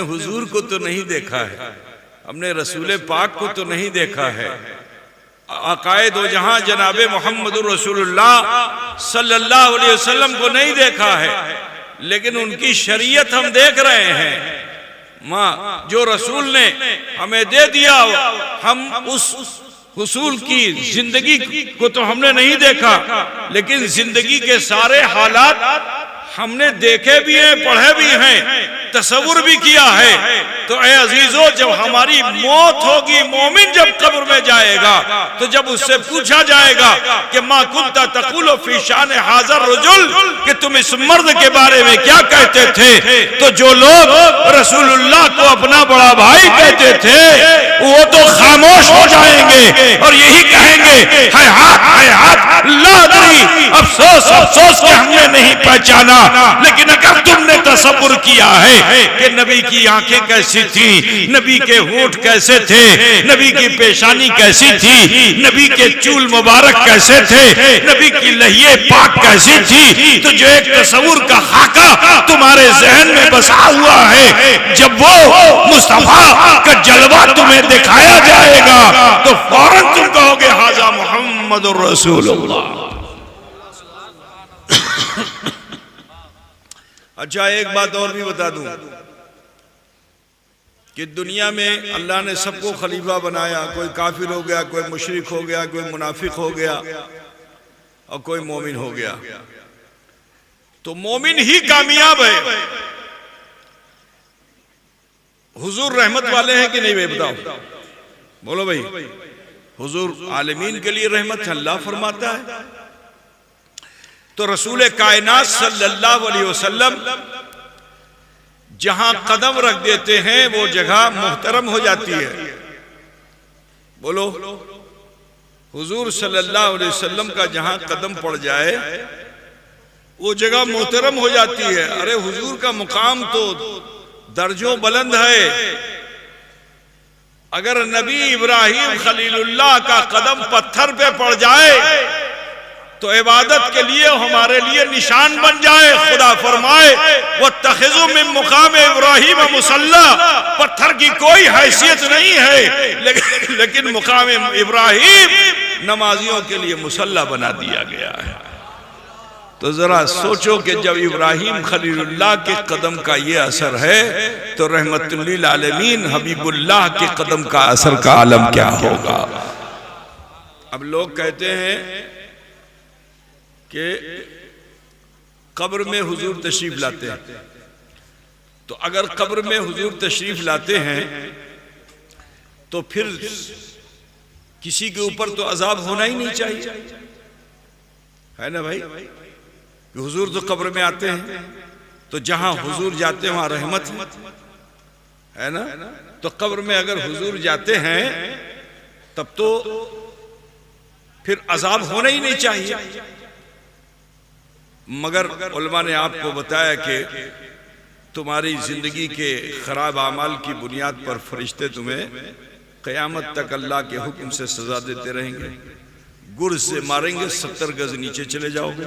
हुजूर को तो नहीं देखा है, हमने रसूल पाक को तो नहीं देखा है, आकाए दो जहां जनाबे मोहम्मद रसूलुल्लाह सल्लल्लाहु अलैहि वसल्लम को नहीं देखा है, लेकिन उनकी शरीयत हम देख रहे हैं। माँ जो रसूल ने हमें दे दिया, हम उस हुसूल की जिंदगी को तो हमने नहीं देखा, लेकिन जिंदगी के सारे हालात हमने देखे भी हैं, पढ़े भी हैं, तसव्वुर भी किया है। तो ए अजीजों, जब हमारी मौत होगी, मोमिन जब कब्र में जाएगा, तो जब उससे पूछा जाएगा कि मा कुंता तक़ूलु फी शान हाज़र रजुल, कि तुम इस मर्द के बारे में क्या कहते थे, तो जो लोग रसूलुल्लाह को अपना बड़ा भाई कहते थे वो तो खामोश हो जाएंगे और यही कहेंगे हयात ला अदरी, अफसोस अफसोस कि हमने नहीं पहचाना। लेकिन अगर तुमने तसव्वुर किया है कि नबी की आंखें कैसी थी, नबी के होंठ कैसे थे, नबी की पेशानी कैसी थी, नबी के चूल मुबारक कैसे थे, नबी की लहिए पाक कैसी थी, तो जो एक तसव्वुर का खाका तुम्हारे जहन में बसा हुआ है, जब वो मुस्तफा का जलवा तुम्हें दिखाया जाएगा तो फौरन तुम कहोगे हाज़ा मुहम्मदुर रसूलुल्लाह। अच्छा, एक बात और भी बता दूं कि दुनिया में अल्लाह ने सबको खलीफा बनाया, कोई काफिर हो गया, कोई मुशरिक हो गया, कोई मुनाफिक हो गया और कोई मोमिन हो गया। तो मोमिन ही कामयाब है। हुजूर रहमत वाले हैं कि नहीं भाई, बताओ, बोलो भाई। हुजूर आलमीन के लिए रहमत है, अल्लाह फरमाता है। तो रसूल कायनात सल्लल्लाहु अलैहि वसल्लम जहां कदम रख देते हैं वो जगह मुहतरम हो जाती है। बोलो, हुजूर सल्लल्लाहु अलैहि वसल्लम का जहां कदम पड़ जाए वो जगह मुहतरम हो जाती है। अरे हुजूर का मुकाम तो दर्जों बुलंद है। अगर नबी इब्राहिम खलीलुल्लाह का कदम पत्थर पे पड़ जाए तो इबादत के लिए हमारे लिए निशान बन जाए। खुदा फरमाए वत्तखिज़ू मिन मुकाम इब्राहिम मुसल्ला, पत्थर की कोई हैसियत नहीं है, लेकिन मुकाम इब्राहिम नमाजियों के लिए मुसल्ला बना दिया गया है। तो जरा सोचो कि जब इब्राहिम खलीलुल्लाह के कदम का ये असर है तो रहमतुल लिल आलमीन हबीबुल्लाह के कदम का असर का आलम क्या होगा। अब लोग कहते हैं कि कब्र में हुजूर तशरीफ लाते हैं, तो अगर कब्र में हुजूर तशरीफ लाते हैं तो फिर किसी के ऊपर तो अजाब होना ही नहीं चाहिए, है ना भाई। हुजूर तो कब्र में आते हैं, तो जहां हुजूर जाते हैं वहां रहमत है ना। तो कब्र में अगर हुजूर जाते हैं तब तो फिर अजाब होना ही नहीं चाहिए। मगर उलमा ने आपको बताया कि तुम्हारी जिंदगी के खराब आमाल की बुनियाद पर फरिश्ते तुम्हें क़यामत तक अल्लाह के हुक्म से सजा देते रहेंगे। गुर्ज से मारेंगे, 70 गज नीचे चले जाओगे,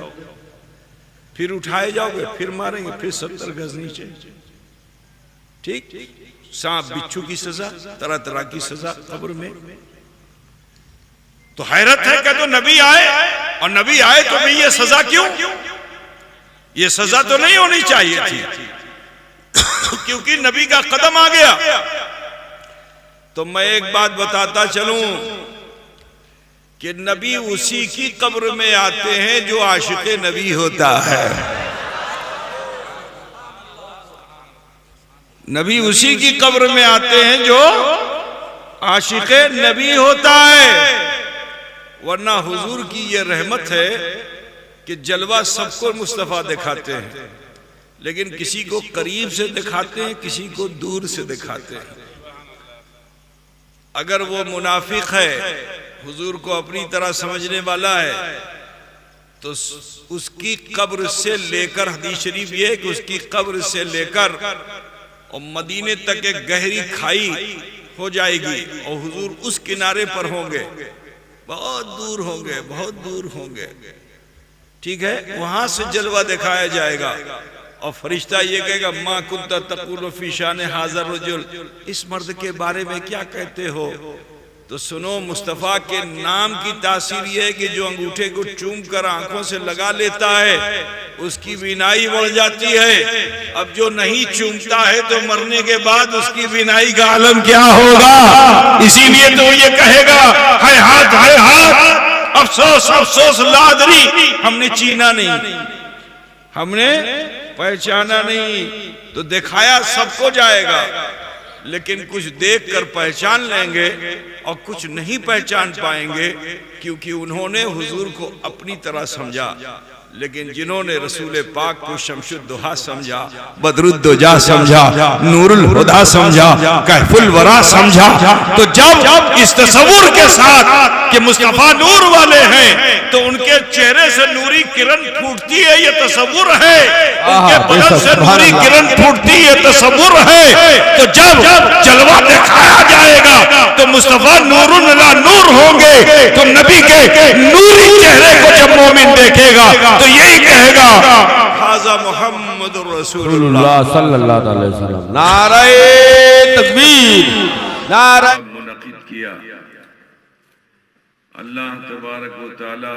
फिर उठाए जाओगे, फिर मारेंगे, फिर 70 गज नीचे। ठीक, सांप बिच्छू की सजा, तरह तरह की सजा कब्र में। तो हैरत है कि तो नबी आए, और नबी आए तो भी ये सजा क्यों? ये सजा तो नहीं होनी चाहिए थी क्योंकि नबी का कदम आ गया। तो मैं एक बात बताता चलूं कि नबी उसी की कब्र में आते हैं जो आशिक़े नबी होता है। नबी उसी की कब्र में आते हैं जो आशिक़े नबी होता है। वरना हुजूर की ये रहमत है कि जलवा सबको मुस्तफ़ा दिखाते हैं, लेकिन किसी को करीब से दिखाते हैं, किसी को दूर से दिखाते हैं। अगर वो मुनाफिक है, हुजूर को अपनी तरह समझने वाला है, तो उसकी कब्र से लेकर, हदीस शरीफ ये है कि उसकी कब्र से लेकर और मदीने तक एक गहरी खाई हो जाएगी और हुजूर उस किनारे पर होंगे, बहुत दूर होंगे, बहुत दूर होंगे। ठीक है, वहां से जलवा दिखाया जाएगा और फरिश्ता ये कहेगा माँ कुंता तक़ूलु फी शान हाज़ा रजुल, इस मर्द के बारे में क्या कहते हो। तो सुनो, मुस्तफ़ा के नाम की तासीर ये है कि जो अंगूठे को चूम कर आंखों से लगा लेता है उसकी बीनाई बढ़ जाती है। अब जो नहीं चूमता है तो मरने के बाद उसकी बीनाई का आलम क्या होगा। इसीलिए तो ये कहेगा हाय हाथ अफसोस अफसोस लादरी, हमने चीना नहीं, हमने पहचाना नहीं। तो दिखाया सबको जाएगा, लेकिन कुछ देखकर पहचान लेंगे और कुछ नहीं पहचान पाएंगे, क्योंकि उन्होंने हुजूर को अपनी तरह समझा। लेकिन जिन्होंने रसूल पाक को शमशुद्दुहा समझा, बदरुद्दुजा समझा, नूरुल हुदा समझा, कहफुल वरा समझा, तो जब इस तसव्वुर के साथ कि मुस्तफा नूर वाले हैं तो उनके चेहरे से नूरी किरण फूटती है, ये तसव्वुर है, उनके बदन से नूरी किरण फूटती है, तसव्वुर है। तो जब जलवा दिखाया जाएगा तो मुस्तफा नूरुन अला नूर होंगे। तो नबी के नूरी चेहरे को जब मोमिन देखेगा तो यही कहेगा हाज़ा मुहम्मदुर रसूलुल्लाह सल्लल्लाहु अलैहि वसल्लम। नारे तकबीर, नारे मुनक़िद किया। अल्लाह तबारक व तआला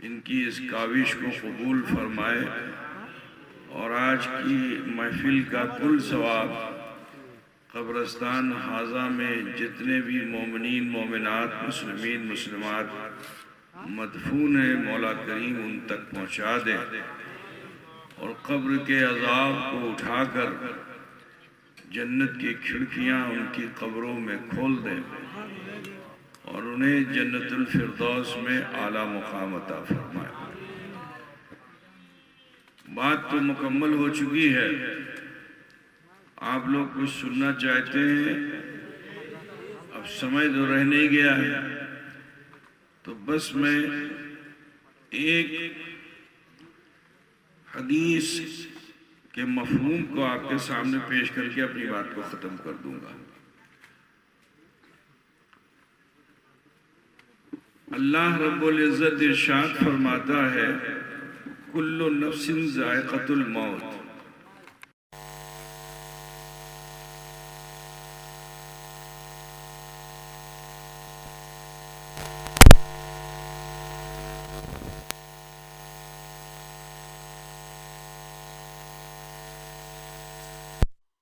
इनकी इस काविश को कबूल फरमाए और आज की महफिल का कुल सवाब कब्रस्तान हाज़ा में जितने भी मोमिनीन मोमिनात मुस्लिमीन मुस्लिमात मदफून है मौला करीम उन तक पहुँचा दे और कब्र के अज़ाब को उठाकर जन्नत की खिड़कियाँ उनकी कब्रों में खोल दे और उन्हें जन्नतुल फिरदौस में आला मुकाम अता फरमाए। बात तो मुकम्मल हो चुकी है, आप लोग कुछ सुनना चाहते हैं, अब समय तो रह नहीं गया है, तो बस मैं एक हदीस के मफहूम को आपके सामने पेश करके अपनी बात को ख़त्म कर दूंगा। अल्लाह रब्बुल इज़्ज़त इरशाद फरमाता है कुल्लु नफ्सिन ज़ाइक़तुल मौत।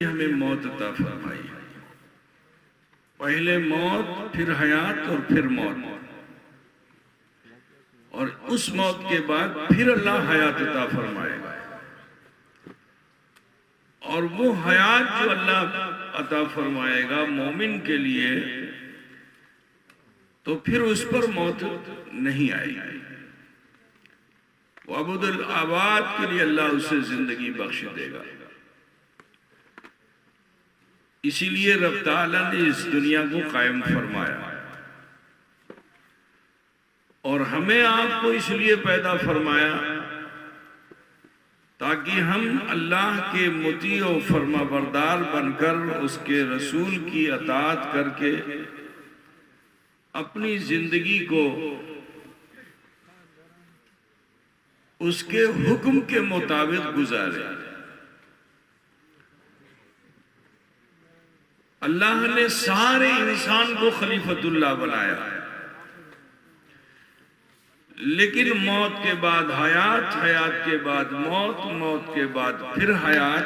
हमें मौत अता फरमाई, पहले मौत फिर हयात और फिर मौत, और उस मौत के बाद फिर अल्लाह हयात अता फरमाएगा। और वो हयात जो अल्लाह अता फरमाएगा मोमिन के लिए, तो फिर उस पर मौत नहीं आएगी। वो अबुदुल आबाद के लिए अल्लाह उसे जिंदगी बख्श देगा। इसीलिए रब ताला ने इस दुनिया को कायम फरमाया और हमें आपको इसलिए पैदा फरमाया ताकि हम अल्लाह के मुती और फरमाबरदार बनकर उसके रसूल की अताअत करके अपनी जिंदगी को उसके हुक्म के मुताबिक गुजारे। अल्लाह ने सारे इंसान को खलीफतुल्लाह बनाया, लेकिन मौत के बाद हयात, हयात के बाद मौत, मौत के बाद फिर हयात,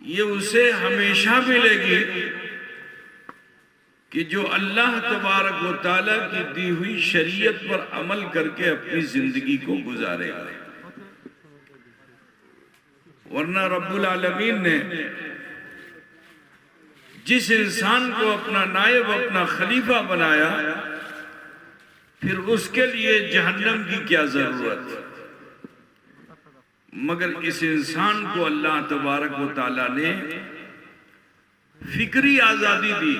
ये उसे हमेशा मिलेगी कि जो अल्लाह तबारक व तआला की दी हुई शरीयत पर अमल करके अपनी जिंदगी को गुजारेगा। वरना रब्बुल आलमीन ने जिस इंसान को अपना नायब, अपना खलीफा बनाया, फिर उसके लिए जहन्नम की क्या जरूरत। मगर इस इंसान को अल्लाह तबारक व तआला ने फिक्री आजादी दी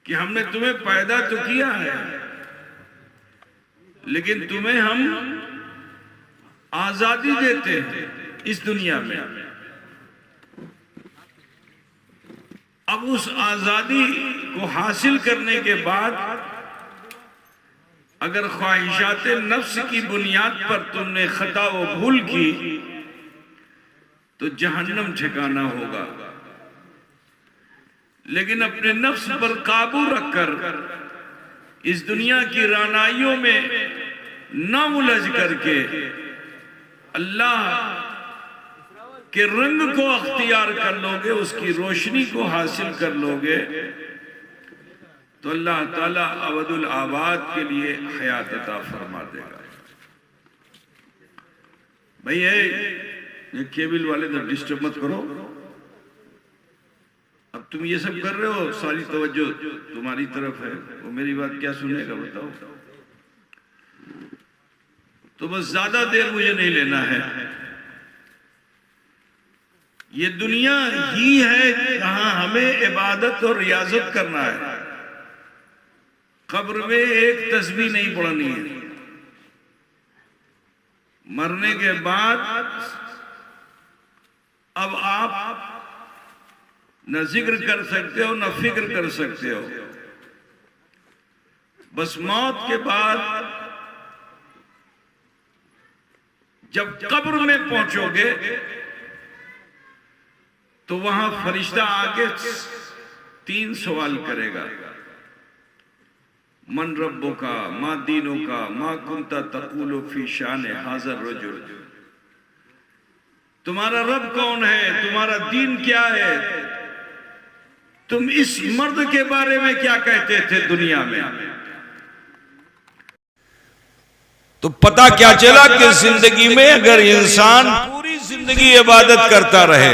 कि हमने तुम्हें पैदा तो किया है, लेकिन तुम्हें हम आजादी देते हैं इस दुनिया में। अब उस आजादी को हासिल करने के बाद अगर ख्वाहिशात नफ्स की बुनियाद पर तुमने खता व भूल की तो जहन्नम ठिकाना होगा। लेकिन अपने नफ्स पर काबू रखकर इस दुनिया की रानाइयों में न उलझ करके अल्लाह के रंग को अख्तियार कर लोगे, उसकी रोशनी को हासिल कर लोगे, तो अल्लाह ताला अबदुल आबाद के लिए हयात अता फरमा देगा। भैया ये केबल वाले तो डिस्टर्ब मत करो। अब तुम ये सब कर रहे हो, सारी तवज्जो तुम्हारी तरफ है, वो मेरी बात क्या सुनेगा बताओ? तो बस ज्यादा देर मुझे नहीं लेना है। ये दुनिया ही है जहां हमें इबादत और रियाजत करना है। कब्र में एक तस्बीह नहीं पढ़नी है। मरने के बाद अब आप न जिक्र कर सकते हो न फिक्र कर सकते हो। बस मौत के बाद जब कब्र में पहुंचोगे तो वहां फरिश्ता आके 3 सवाल करेगा। मन रब्बो का, मा दीनों का, मा कुंता तकुलु फी शान हाज़र रजुल। तुम्हारा रब कौन है, तुम्हारा दीन क्या है, तुम इस मर्द के बारे में क्या कहते थे दुनिया में? तो पता क्या चला कि जिंदगी में अगर इंसान पूरी जिंदगी इबादत करता रहे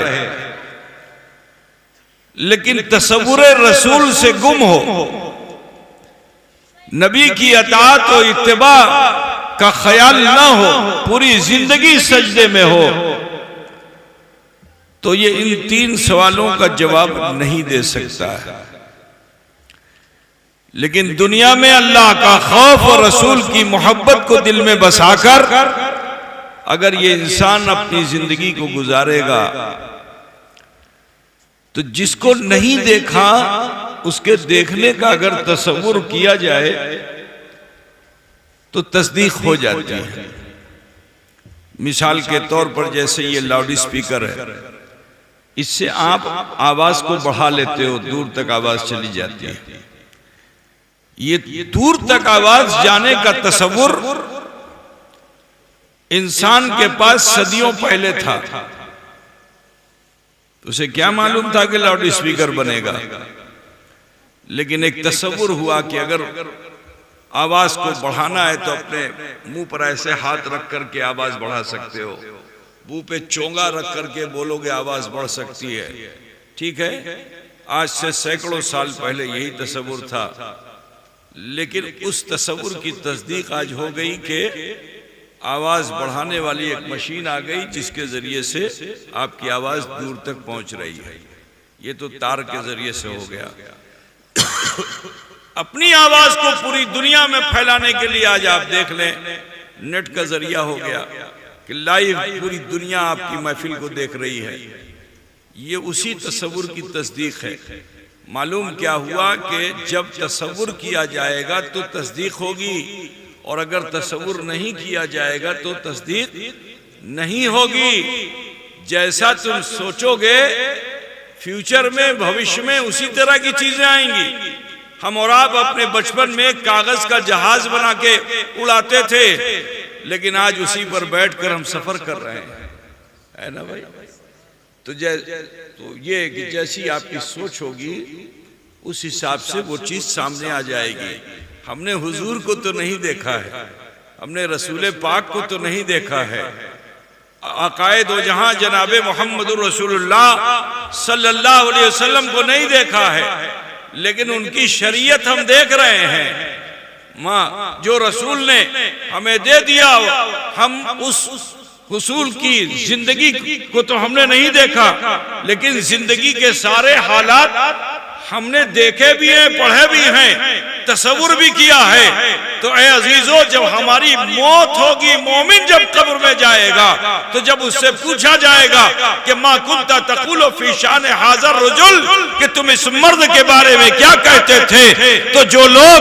लेकिन तसव्वुर रसूल से गुम हो, नबी की अताअत और इत्तिबा का ख्याल ना हो, पूरी जिंदगी सजदे में हो, तो ये इन 3 सवालों का जवाब नहीं दे सकता है। लेकिन दुनिया में अल्लाह का खौफ और रसूल की मोहब्बत को दिल में बसाकर अगर ये इंसान अपनी जिंदगी को गुजारेगा तो जिसको नहीं देखा उसके देखने का अगर तसव्वुर किया जाए तो तस्दीक हो जाती है। मिसाल के तौर पर जैसे ये लाउड स्पीकर है, इससे आप आवाज को बढ़ा लेते हो, दूर तक आवाज चली जाती है। ये दूर तक आवाज जाने का तसव्वुर इंसान के पास सदियों पहले था। तो उसे क्या मालूम था कि लाउड स्पीकर बनेगा, लेकिन एक तसव्वुर हुआ कि अगर आवाज को बढ़ाना है तो अपने मुंह पर ऐसे हाथ रख करके आवाज बढ़ा सकते हो, मुंह पे चोंगा रख करके बोलोगे आवाज बढ़ सकती है। ठीक है, आज से सैकड़ों साल पहले यही तसव्वुर था, लेकिन उस तसव्वुर की तस्दीक आज हो गई कि आवाज बढ़ाने वाली एक मशीन आ गई जिसके जरिए से आपकी आवाज दूर तक पहुंच रही है। ये तो तार के जरिए से हो गया। अपनी आवाज को पूरी दुनिया में फैलाने के लिए आज आप देख लें, नेट का जरिया हो गया कि लाइव पूरी दुनिया आपकी महफिल को देख रही है। ये उसी तसव्वुर की तस्दीक है। मालूम क्या हुआ कि जब तसव्वुर किया जाएगा तो तस्दीक होगी, और अगर तसव्वुर नहीं किया जाएगा तो तस्दीक नहीं होगी। जैसा तुम सोचोगे फ्यूचर में, भविष्य में उसी तरह की चीजें आएंगी। हम और आप अपने बचपन में कागज का जहाज बना के उड़ाते थे, लेकिन आज उसी पर बैठकर हम सफर कर रहे हैं, है ना भाई? तो ये कि जैसी आपकी सोच होगी उस हिसाब से वो चीज सामने आ जाएगी। हमने हुजूर को तो नहीं देखा है, हमने रसूल पाक को तो नहीं देखा है, आकाए दो जहां जनाबे मोहम्मदुर रसूलुल्लाह सल्लल्लाहु अलैहि वसल्लम को नहीं देखा है, लेकिन उनकी शरीयत हम देख रहे हैं। माँ जो रसूल ने हमें दे दिया, हम उस हुसूल की जिंदगी को तो हमने नहीं देखा, लेकिन जिंदगी के सारे हालात हमने देखे भी हैं, पढ़े भी हैं। तसव्वुर भी किया है। तो ऐ अजीजों, जब हमारी मौत होगी, मोमिन जब कब्र में जाएगा तो जब उससे पूछा जाएगा कि मा कुंता तकुलु फी शान हाज़र रजुल, कि तुम इस मर्द के बारे में क्या कहते थे, तो जो लोग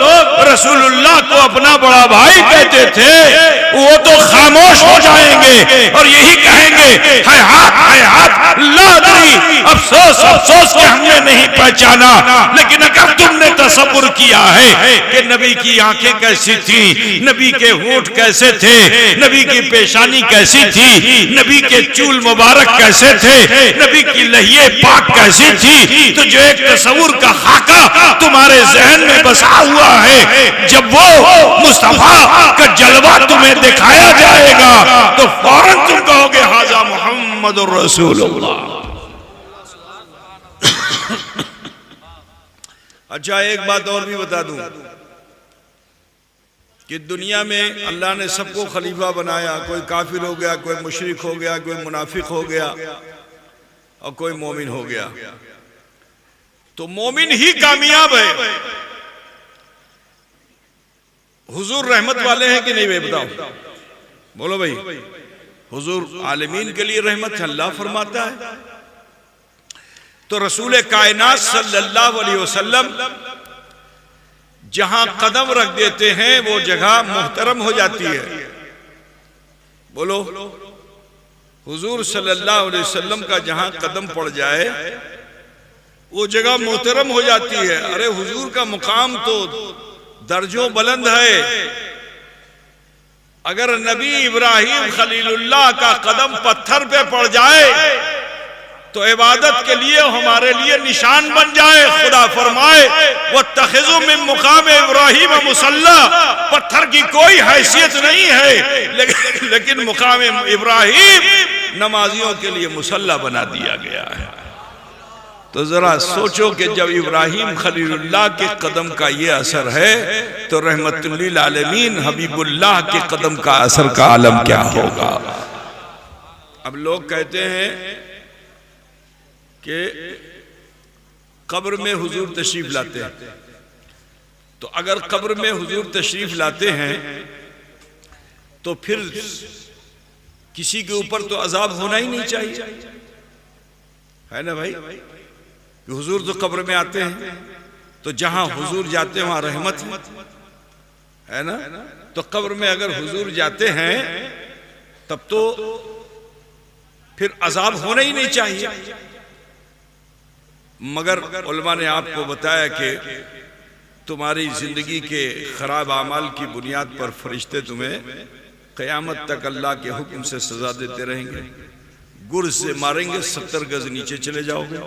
रसूलुल्लाह को अपना बड़ा भाई कहते थे वो तो खामोश हो जाएंगे और यही कहेंगे हाय हाथ ला अदरी, अफसोस अफसोस कि हमने नहीं पहचाना। लेकिन अगर तुमने तसव्वुर किया है कि नबी की आंखें कैसी थी, नबी के होंठ कैसे थे, नबी की पेशानी कैसी थी, नबी के चूल मुबारक कैसे थे, नबी की लहिए पाक कैसी थी, तो जो एक तसव्वुर का खाका तुम्हारे जहन में बसा हुआ है, जब वो मुस्तफा का जलवा तुम्हें दिखाया जाएगा तो फौरन तुम कहोगे हाजा मुहम्मदुर रसूलुल्लाह। अच्छा, एक बात और भी बता दूं कि दुनिया में अल्लाह ने सबको खलीफा बनाया। कोई काफिर हो गया, कोई मुशरिक हो गया, कोई मुनाफिक हो गया और कोई मोमिन हो गया। तो मोमिन ही कामयाब है। हुजूर रहमत वाले हैं कि नहीं भाई, बताओ, बोलो भाई। हुजूर आलमीन के लिए रहमत है, अल्लाह फरमाता है। तो रसूल कायनात सल्लल्लाहु अलैहि वसल्लम जहां कदम रख देते हैं वो जगह मुहतरम हो जाती है। बोलो, हुजूर सल्लल्लाहु अलैहि वसल्लम का जहां कदम पड़ जाए वो जगह मोहतरम हो जाती है। अरे हुजूर का मुकाम तो दर्जों बुलंद है। अगर नबी इब्राहिम खलीलुल्लाह का कदम पत्थर पे पड़ जाए तो इबादत के लिए हमारे लिए निशान बन जाए। खुदा फरमाए वत्तखिज़ू मिन मुकाम इब्राहिम मुसल्ला, पत्थर की कोई हैसियत नहीं है, लेकिन मुकाम इब्राहिम नमाजियों के लिए मुसल्ला बना दिया गया है। तो जरा सोचो कि जब इब्राहिम खलीलुल्लाह के कदम का ये असर है तो रहमतुल लिल आलमीन हबीबुल्लाह के कदम का असर का आलम क्या होगा। अब लोग कहते हैं कि कब्र में हुजूर तशरीफ लाते हैं, तो अगर कब्र में हुजूर तशरीफ लाते हैं तो फिर किसी के ऊपर तो अजाब होना ही नहीं चाहिए, है ना भाई। हुजूर तो कब्र में आते हैं तो जहां हुजूर जाते हैं वहां रहमत है ना। तो कब्र में अगर हुजूर जाते हैं तब तो फिर अजाब होना ही नहीं चाहिए। मगर उलमा ने आपको बताया कि तुम्हारी जिंदगी के खराब अमाल की बुनियाद पर फरिश्ते तुम्हें क़यामत तक अल्लाह के हुक्म से सजा देते रहेंगे। गुर से मारेंगे, 70 गज नीचे चले जाओगे,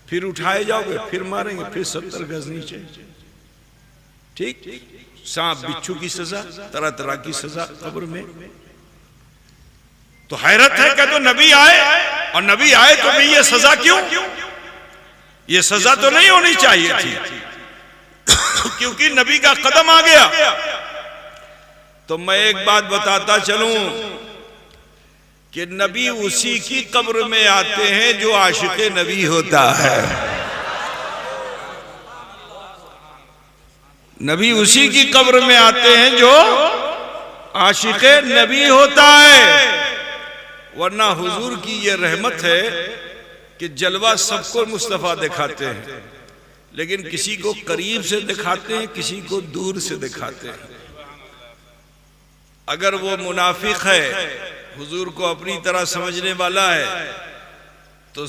फिर उठाए जाओगे, फिर मारेंगे, फिर 70 गज नीचे। ठीक, सांप बिच्छू की सजा, तरह तरह की सजा कब्र में। तो हैरत है कि तो नबी आए और नबी आए तो भी ये सजा क्यों? ये सजा तो नहीं होनी चाहिए थी क्योंकि नबी का कदम आ गया। तो मैं एक बात बताता चलूं कि नबी उसी की कब्र में आते हैं जो आशिक़े नबी होता है। नबी उसी की कब्र में आते हैं जो आशिक़े नबी होता है। वरना हुजूर की ये रहमत है कि जलवा सबको मुस्तफ़ा दिखाते हैं, लेकिन किसी को करीब से दिखाते हैं, किसी को दूर से दिखाते हैं। अगर वो मुनाफिक है, हुजूर को अपनी तरह समझने वाला है, तो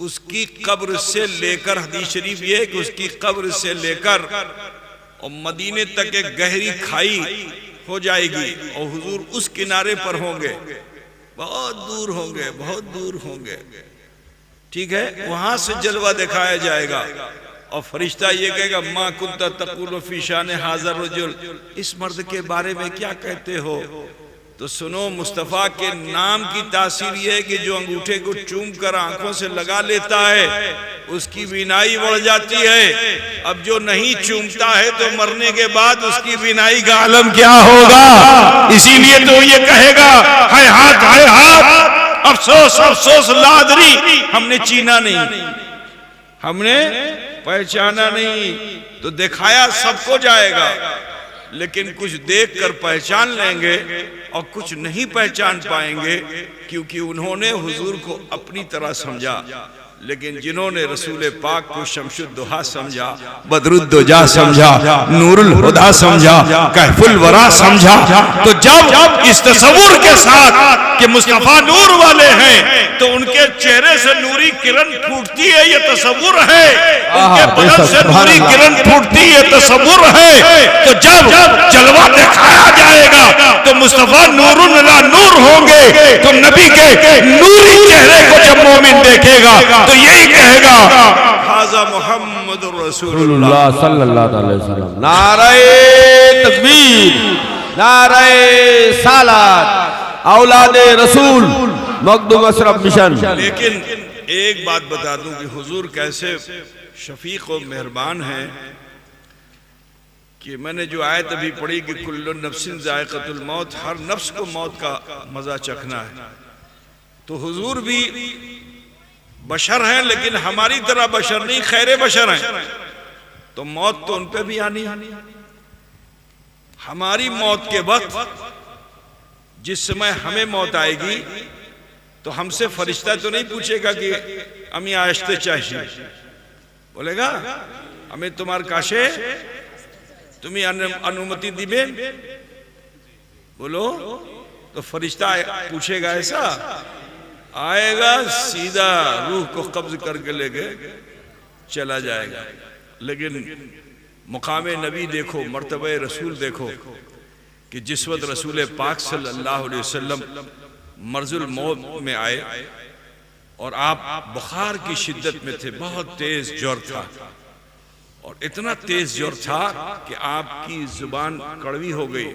उसकी कब्र से लेकर, हदीस शरीफ ये है कि उसकी कब्र से लेकर और मदीने तक एक गहरी खाई हो जाएगी और हुजूर उस किनारे पर होंगे, बहुत दूर होंगे, बहुत दूर होंगे। ठीक है, वहां से जलवा दिखाया जाएगा और फरिश्ता ये कहेगा मा कुंता तकुलु फी शान हाज़र रजुल, इस मर्द के बारे में क्या कहते हो। तो सुनो, मुस्तफ़ा के नाम की तासीर ये है कि जो अंगूठे को चूम कर आंखों से लगा लेता है उसकी बीनाई बढ़ जाती है। अब जो नहीं चूमता है तो मरने के बाद उसकी बीनाई का आलम क्या होगा। इसीलिए तो ये कहेगा हाय हाथ, अफसोस अफसोस लादरी, हमने चीना नहीं, हमने पहचाना नहीं तो दिखाया सबको जाएगा, लेकिन कुछ देखकर पहचान लेंगे और कुछ नहीं पहचान पाएंगे, क्योंकि उन्होंने हुजूर को अपनी तरह समझा। लेकिन जिन्होंने रसूल पाक को शमशुद्दुहा समझा, बदरुद्दुजा समझा, नूरुल हुदा समझा, कहफुल वरा समझा, तो जब इस तसव्वुर के साथ कि मुस्तफा नूर वाले हैं तो उनके चेहरे से नूरी किरण फूटती है, ये तसव्वुर है, उनके बदन से नूरी किरण फूटती है, तसव्वुर है। तो जब जलवा दिखाया जाएगा तो मुस्तफा नूरुन अला नूर होंगे, तो नबी के नूरी चेहरे को जब मोमिन देखेगा तो यही कहेगा हाज़ा मुहम्मदुर रसूलुल्लाह सल्लल्लाहु अलैहि वसल्लम। नारे तकबीर, नारे सालात, औलादे रसूल, मखदूम अशरफ मिशन। लेकिन एक बात बता दूं कि हुजूर कैसे शफीक और मेहरबान हैं कि मैंने जो आयत अभी पढ़ी कि कुल्लु नफ्सिन जायक़तुल मौत, हर नफ्स को मौत का मजा चखना है, तो हुजूर भी बशर हैं, लेकिन हमारी तरह बशर नहीं, खैरे बशर हैं, तो मौत तो उन पे भी आनी है। हमारी मौत के वक्त जिस समय हमें मौत आएगी तो हमसे फरिश्ता तो नहीं पूछेगा कि अमी आयश्ते चाहिए, बोलेगा हमें तुम्हार काशे तुम्हें अनुमति दिबे, बोलो, तो फरिश्ता पूछेगा ऐसा? आएगा सीधा रूह को कब्ज करके लेके चला जाएगा। लेकिन मुकाम नबी देखो, मर्तबे रसूल देखो कि जिस वक्त रसूल पाक सल्लल्लाहु अलैहि वसल्लम मर्जुल मौत में आए और आप बुखार की शिद्दत में थे, बहुत तेज जोर था, और इतना तेज जोर था कि आपकी जुबान कड़वी हो गई,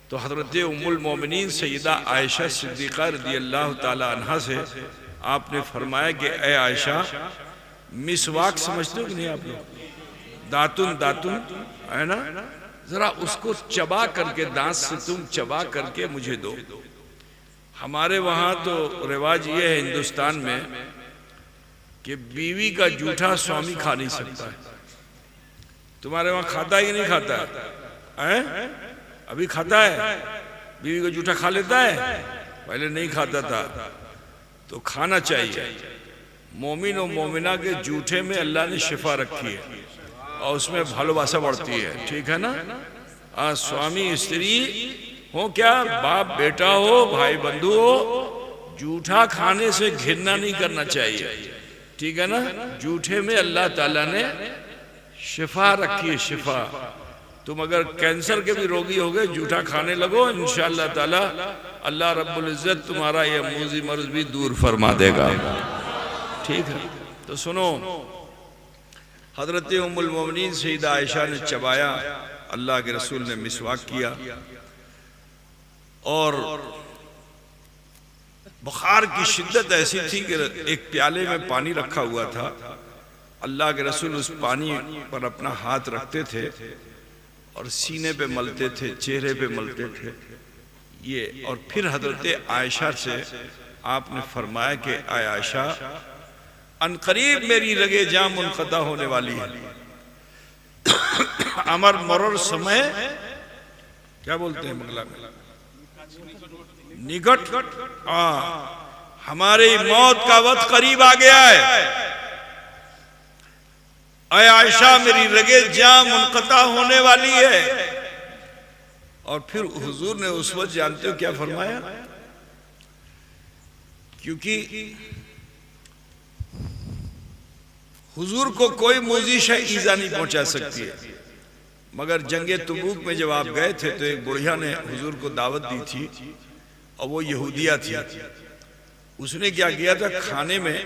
तो हजरत उम्मुल मोमिनीन सैयदा आयशा सिद्दीक़ा रज़ियल्लाहु ताला अन्हा से आपने फरमाया कि ए आयशा, मिसवाक समझते हो कि नहीं आप लोग? दातुन दातुन है ना, जरा उसको चबा करके, दांत से तुम चबा करके मुझे दो। हमारे वहाँ तो रिवाज ये है हिंदुस्तान में कि बीवी का जूठा स्वामी खा नहीं सकता है। तुम्हारे वहाँ खाता है कि नहीं खाता है? अभी खाता है? बीवी का जूठा खा लेता है? पहले नहीं खाता था, तो खाना चाहिए। मोमिन और मोमिना के जूठे में अल्लाह ने शिफा रखी है और उसमें भालोबासा बढ़ती है, ठीक है ना? स्वामी स्त्री हो, क्या बाप बेटा हो, भाई बंधु हो, जूठा खाने से घिरना नहीं करना चाहिए, ठीक है ना? जूठे में अल्लाह ताला ने शिफा रखी है, शिफा। तुम अगर कैंसर के भी रोगी हो गए, जूठा खाने लगो, इंशाअल्लाह ताला अल्लाह रब्बुल इज्जत तुम्हारा ये मूजी मर्ज भी दूर फरमा देगा, ठीक है? तो सुनो, हजरत उम्मुल मोमिनीन सैयदा आयशा ने चबाया, अल्लाह के रसूल ने मिसवाक किया, और बुखार की शिद्दत ऐसी थी कि एक प्याले में पानी रखा हुआ था, अल्लाह के रसूल उस पानी पर अपना हाथ रखते थे और सीने पे मलते थे, चेहरे पे मलते थे ये, और फिर हजरत आयशा से आपने फरमाया कि आय आयशा, अनकरीब मेरी रगे जाम मुनक़ता होने वाली है, अमर मरर समय, क्या बोलते हैं बंगला में, निकट, हमारी मौत का वक्त करीब आ गया है। अय आयशा, मेरी रगे जाम मुनक़ता होने वाली है। और फिर हुजूर ने उस वक्त जानते हो क्या फरमाया? क्योंकि हुजूर को कोई मूजी शय ईजा नहीं पहुंचा सकती है, मगर जंगे तबूक में जब आप गए थे तो एक बुढ़िया ने हुजूर को दावत दी थी, और वो यहूदिया थी। उसने क्या किया था, खाने में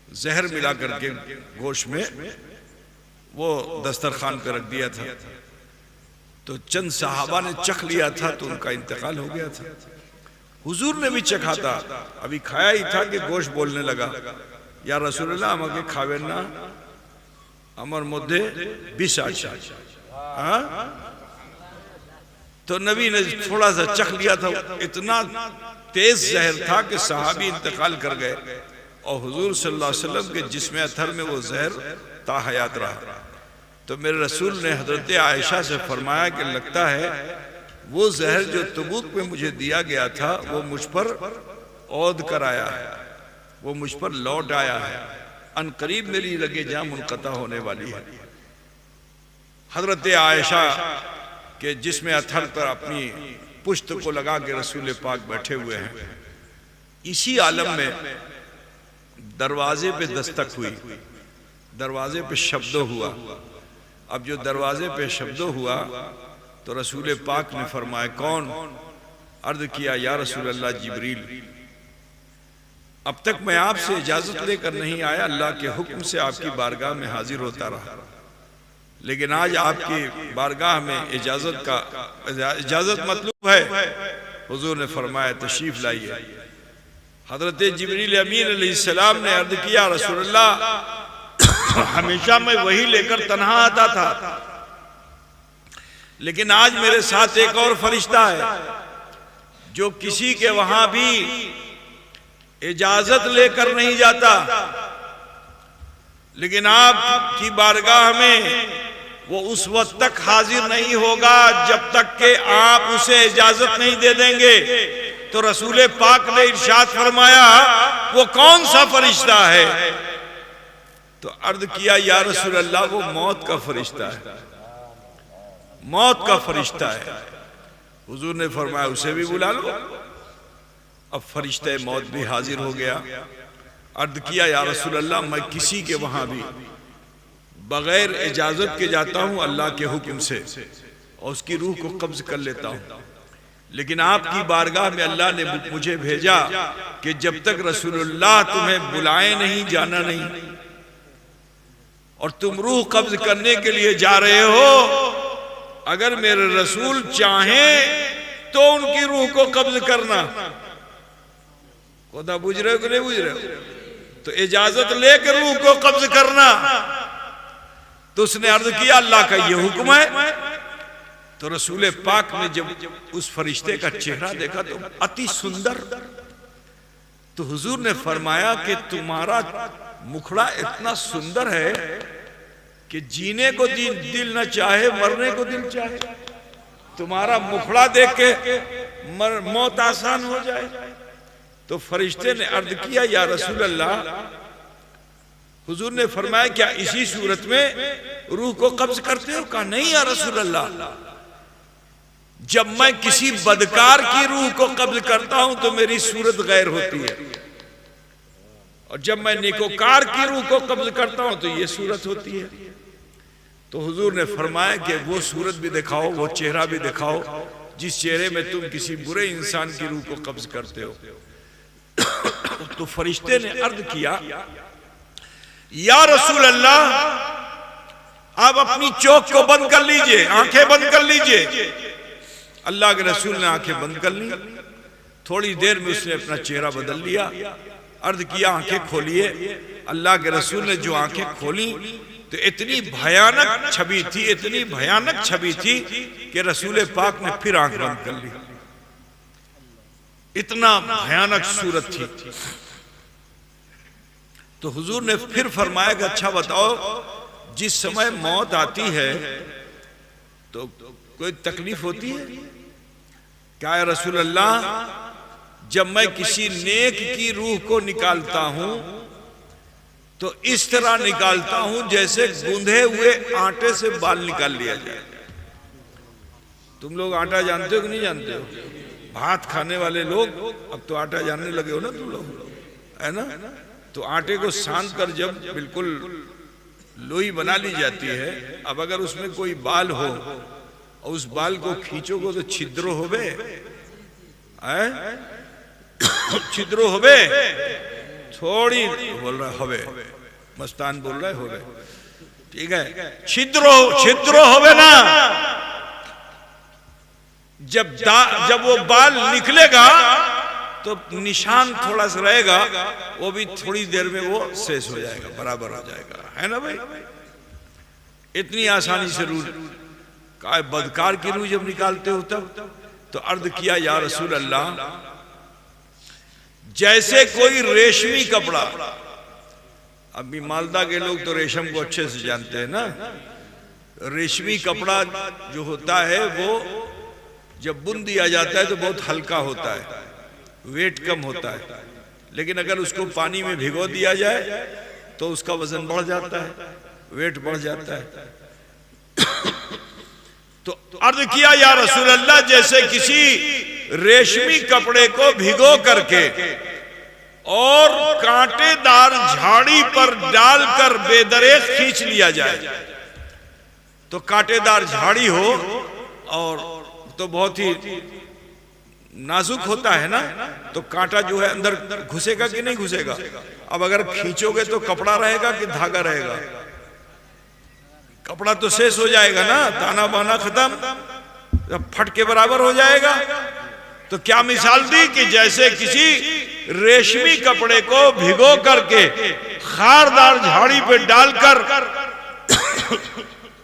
जहर मिला करके गोश्त में वो दस्तरखान पे रख दिया था, तो चंद सहाबा ने चख लिया था तो उनका इंतकाल हो गया था। हुजूर ने भी चखा था, अभी खाया ही था कि गोश्त बोलने लगा, या रसूलुल्लाह আমাকে খাবেন না, আমার মধ্যে বিষ আছে। तो नबी ने थोड़ा सा चख लिया था, इतना तेज जहर था कि सहाबी इंतकाल कर गए, और हुजूर सल्लल्लाहु अलैहि वसल्लम के जिस्म अतहर में वो जहर ताहयात रहा। तो मेरे रसूल ने हजरत आयशा से फरमाया कि लगता है वो जहर जो तबूक में मुझे दिया गया था वो मुझ पर औद कर आया है, वो मुझ पर लौट आया है, अनकरीब मेरी लगे जां मुनक़ता होने वाली है। हजरत आयशा के जिस्म अतहर पर अपनी पुश्त को लगा के रसूल पाक बैठे हुए हैं। इसी आलम में दरवाजे पे दस्तक हुई, दरवाजे पे शब्द हुआ। अब जो दरवाजे पे शब्द हुआ तो रसूल पाक ने फरमाया कौन? अर्ज किया या रसूल अल्लाह जिब्रील। अब तक मैं आपसे इजाजत लेकर नहीं आया, अल्लाह के हुक्म से आपकी बारगाह में हाजिर होता रहा, लेकिन आज आपकी बारगाह में इजाजत मतलूब है। हुजूर ने फरमाया तशरीफ लाइए। हजरत जिब्रील अमीन अलैहिस्सलाम ने अर्ज किया रसूलल्लाह हमेशा मैं वही लेकर तन्हा आता था, लेकिन आज मेरे साथ एक और फरिश्ता है जो किसी के वहां भी इजाजत लेकर नहीं जाता, लेकिन आपकी बारगाह में वो उस वक्त तक हाजिर नहीं होगा जब तक कि आप उसे इजाजत नहीं दे देंगे। तो रसूल पाक ने इरशाद फरमाया वो कौन सा फरिश्ता है? तो अर्ज किया या रसूल अल्लाह वो मौत का फरिश्ता है, मौत का फरिश्ता है। हुजूर ने फरमाया उसे भी बुला लो। अब फरिश्ते मौत भी हाजिर हो गया। अर्ज किया या रसूल अल्लाह मैं किसी के वहां भी बगैर इजाजत के जाता हूं अल्लाह के हुक्म से और उसकी रूह को कब्ज कर लेता हूं, लेकिन आपकी बारगाह में अल्लाह ने मुझे भेजा कि जब तक रसूलुल्लाह तुम्हें बुलाए नहीं जाना नहीं, और तुम रूह कब्ज करने के लिए जा रहे हो, अगर मेरे रसूल चाहें तो उनकी रूह को कब्ज करना। कोदा बुझ रहे हो कि नहीं बुझ रहे हो? तो इजाजत लेकर रूह को कब्ज करना। तो उसने अर्ज किया अल्लाह का ये हुक्म है। तो रसूल पाक ने जब उस फरिश्ते का चेहरा देखा तो अति सुंदर, तो हुजूर ने फरमाया कि तुम्हारा मुखड़ा इतना सुंदर है कि जीने को दिल न चाहे, मरने को दिल चाहे। तुम्हारा मुखड़ा देख के मौत आसान हो जाए। तो फरिश्ते ने अर्ज किया या रसूल अल्लाह, हुजूर ने फरमाया क्या इसी सूरत में रूह को कब्ज करते हो? कहा नहीं या रसूल अल्लाह, जब मैं किसी बदकार की रूह को कब्ज करता हूं तो मेरी सूरत गैर होती है, और जब मैं नेकोकार की रूह को कब्ज करता हूं तो ये सूरत होती है। तो हुजूर ने फरमाया कि वो सूरत भी दिखाओ, वो चेहरा भी दिखाओ जिस चेहरे में तुम किसी बुरे इंसान की रूह को कब्ज करते हो। तो फरिश्ते ने अर्ज किया या रसूल अल्लाह आप अपनी चौक को बंद कर लीजिए, आंखें बंद कर लीजिए। अल्लाह के रसूल ने आंखें बंद कर ली। थोड़ी देर में उसने अपना चेहरा बदल लिया। अर्ज किया आंखें खोलिए। अल्लाह के रसूल ने जो आंखें खोली तो इतनी भयानक छवि थी, इतनी भयानक छवि थी कि रसूल पाक ने फिर आंख बंद कर ली। इतना भयानक सूरत थी। तो हुजूर ने फिर फरमाया कि अच्छा बताओ, जिस समय मौत आती है तो कोई तकलीफ होती है क्या? या रसूल अल्लाह, जब मैं किसी नेक की रूह को निकालता हूं तो इस तरह निकालता हूं जैसे गूंधे हुए आटे से बाल निकाल लिया जाए। तुम लोग आटा जानते हो कि नहीं जानते हो? भात खाने वाले लोग अब तो आटा जानने लगे हो ना तुम लोग, है ना? तो आटे को सान कर जब बिल्कुल लोई बना ली जाती है, अब अगर उसमें कोई बाल हो और उस बाल को खींचोगे तो छिद्र होवे, छिद्र होवे, थोड़ी बोल रहा होवे, मस्तान बोल रहा है होवे, ठीक है, छिद्र होवे ना। जब वो बाल निकलेगा तो निशान थोड़ा सा रहेगा, वो भी थोड़ी देर में वो शेष हो जाएगा, बराबर हो जाएगा, है ना भाई? इतनी आसानी से रूह का बदकार की रूह जब निकालते हो तब। तो अर्ज किया या रसूल अल्लाह, जैसे कोई रेशमी कपड़ा। अभी मालदा के लोग तो रेशम को अच्छे से जानते हैं ना। रेशमी कपड़ा जो होता है वो जब बुन दिया जाता है तो बहुत हल्का होता है, वेट कम होता है, लेकिन अगर उसको पानी में भिगो दिया जाए तो उसका वजन बढ़ जाता है, वेट बढ़ जाता है। तो अर्ज किया या रसूल अल्लाह, जैसे किसी रेशमी कपड़े को भिगो करके और कांटेदार झाड़ी पर डालकर बेदरेक खींच लिया जाए। तो कांटेदार झाड़ी हो और तो बहुत ही नाजुक होता है ना, तो कांटा जो है अंदर घुसेगा कि नहीं घुसेगा। अब अगर खींचोगे तो कपड़ा रहेगा कि धागा रहेगा? कपड़ा तो शेष हो जाएगा ना, ताना बाना खत्म, फट के बराबर हो जाएगा। तो क्या मिसाल दी कि जैसे किसी रेशमी कपड़े को भिगो करके खारदार झाड़ी पे डालकर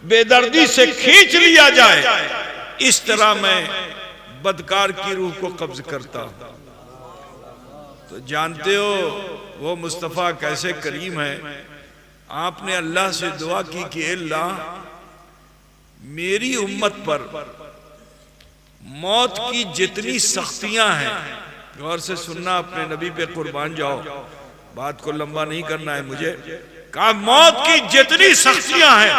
बेदर्दी से खींच लिया जाए, इस तरह मैं बदकार की रूह को कब्ज करता हूं। तो जानते हो वो मुस्तफा कैसे करीम है। आपने अल्लाह से दुआ की कि अल्लाह मेरी उम्मत पर मौत की जितनी सख्तियां हैं, गौर से सुनना, अपने नबी पे कुर्बान जाओ, बात को लंबा नहीं करना है मुझे। कहा मौत की जितनी सख्तियां हैं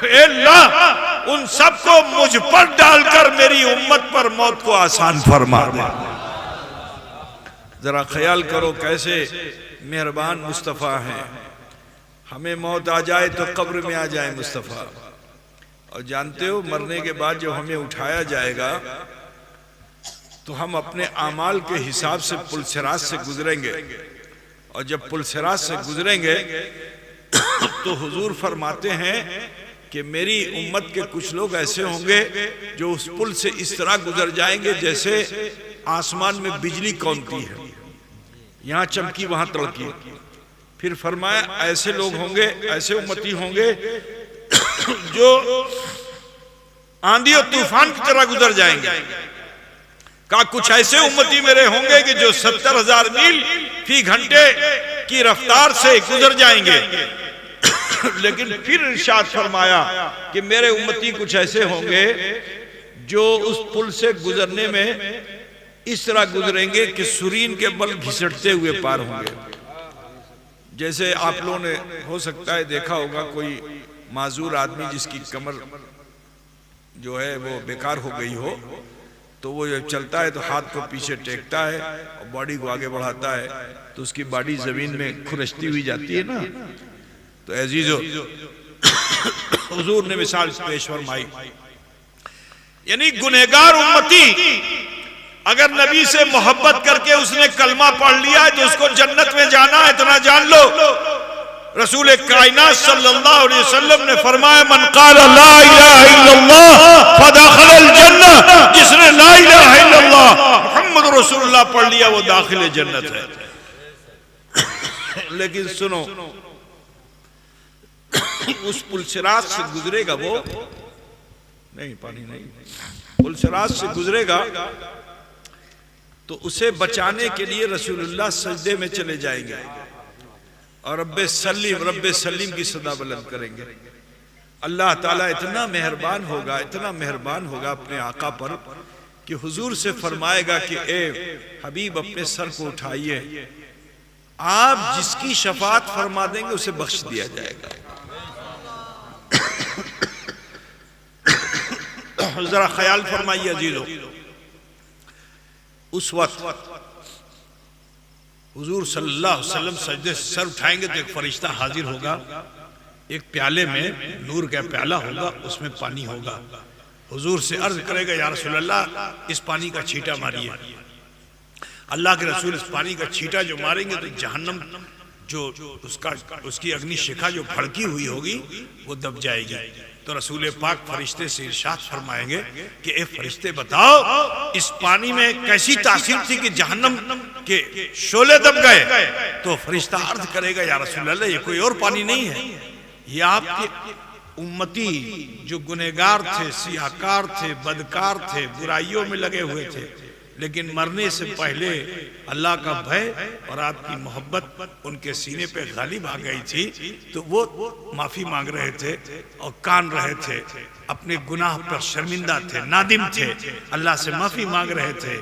अल्लाह उन सबको मुझ पर डालकर मेरी उम्मत पर मौत को आसान फरमा दे। जरा ख्याल करो कैसे मेहरबान मुस्तफा हैं। हमें मौत आ जाए तो कब्र में आ जाए मुस्तफा। और जानते हो मरने के बाद जब हमें उठाया जाएगा तो हम अपने आमाल के हिसाब से पुलसिरात से गुजरेंगे। और जब पुलसिरात से गुजरेंगे तो हुजूर फरमाते हैं कि मेरी उम्मत के कुछ लोग ऐसे होंगे जो उस पुल से इस तरह गुजर जाएंगे जैसे आसमान में बिजली कौनती है, यहां चमकी वहां तड़की। फिर फरमाया ऐसे लोग होंगे, ऐसे उम्मती होंगे जो आंधी और तूफान की तरह गुजर जाएंगे। कहा कुछ ऐसे उम्मती मेरे होंगे कि जो 70,000 मील फी घंटे की रफ्तार से गुजर जाएंगे। लेकिन फिर इरशाद फरमाया कि मेरे उम्मती कुछ ऐसे होंगे जो उस पुल से गुजरने में इस तरह गुजरेंगे कि सुरीन के बल घिसटते हुए पार होंगे। जैसे आप लोगों ने हो सकता है देखा होगा कोई माजूर आदमी जिसकी कमर जो है वो बेकार हो गई हो, तो वो जब चलता है तो हाथ को पीछे टेकता है और बॉडी को आगे बढ़ाता है, तो उसकी बॉडी जमीन में खुरचती हुई जाती है ना। तो अजीजो हुजूर ने मिसाल पेश फरमाई, यानी गुनहगार उम्मती अगर नबी से मोहब्बत करके उसने कलमा पढ़ लिया है तो उसको जन्नत में जाना है, इतना जान लो। रसूल कायनात सल्लल्लाहु अलैहि वसल्लम ने फरमाया मन क़ाला ला इलाहा इल्लल्लाह फदखलल जन्नह, जिसने ला इलाहा इल्लल्लाह मुहम्मद रसूलुल्लाह पढ़ लिया वो दाखिल जन्नत है। लेकिन सुनो, उस पुलसिरात से गुजरेगा वो नहीं, पानी नहीं, पुलसिरात से गुजरेगा तो उसे बचाने के लिए रसूलुल्लाह सजदे में चले जाएंगे और रब्बे सल्लीम की सदा बुलंद करेंगे। अल्लाह ताला इतना मेहरबान होगा, इतना मेहरबान होगा अपने आका पर कि हुजूर से फरमाएगा कि ए हबीब अपने सर को उठाइए, आप जिसकी शफात फरमा देंगे उसे बख्श दिया जाएगा। जरा ख्याल फरमाइए अजीजों, उस वक्त हुजूर सल्लल्लाहु अलैहि वसल्लम सजदे से सर उठाएंगे तो एक फरिश्ता हाजिर होगा, एक प्याले में नूर का प्याला होगा, उसमें पानी होगा। हुजूर से अर्ज करेगा या रसूल अल्लाह इस पानी का छींटा मारिए। अल्लाह के रसूल इस पानी का छींटा जो मारेंगे तो जहन्नम जो उसकी अग्नि शिखा जो भड़की हुई होगी वो दब जाएगी। तो रसूल पाक फरिश्ते से इरशाद फरमाएंगे कि ए फरिश्ते बताओ इस पानी में कैसी तासीर थी कि जहन्नम के शोले दब गए। तो फरिश्ता अर्ज करेगा या रसूल अल्लाह ये कोई और पानी नहीं है, ये आपके उम्मती जो गुनहगार थे, सियाकार थे, बदकार थे, बुराइयों में लगे हुए थे, लेकिन मरने से पहले अल्लाह का भय और आपकी मोहब्बत उनके सीने पे गालिब आ गई थी, तो वो माफी मांग रहे थे और कान रहे थे, अपने गुनाह पर शर्मिंदा थे, नादिम थे, अल्लाह से माफी मांग रहे थे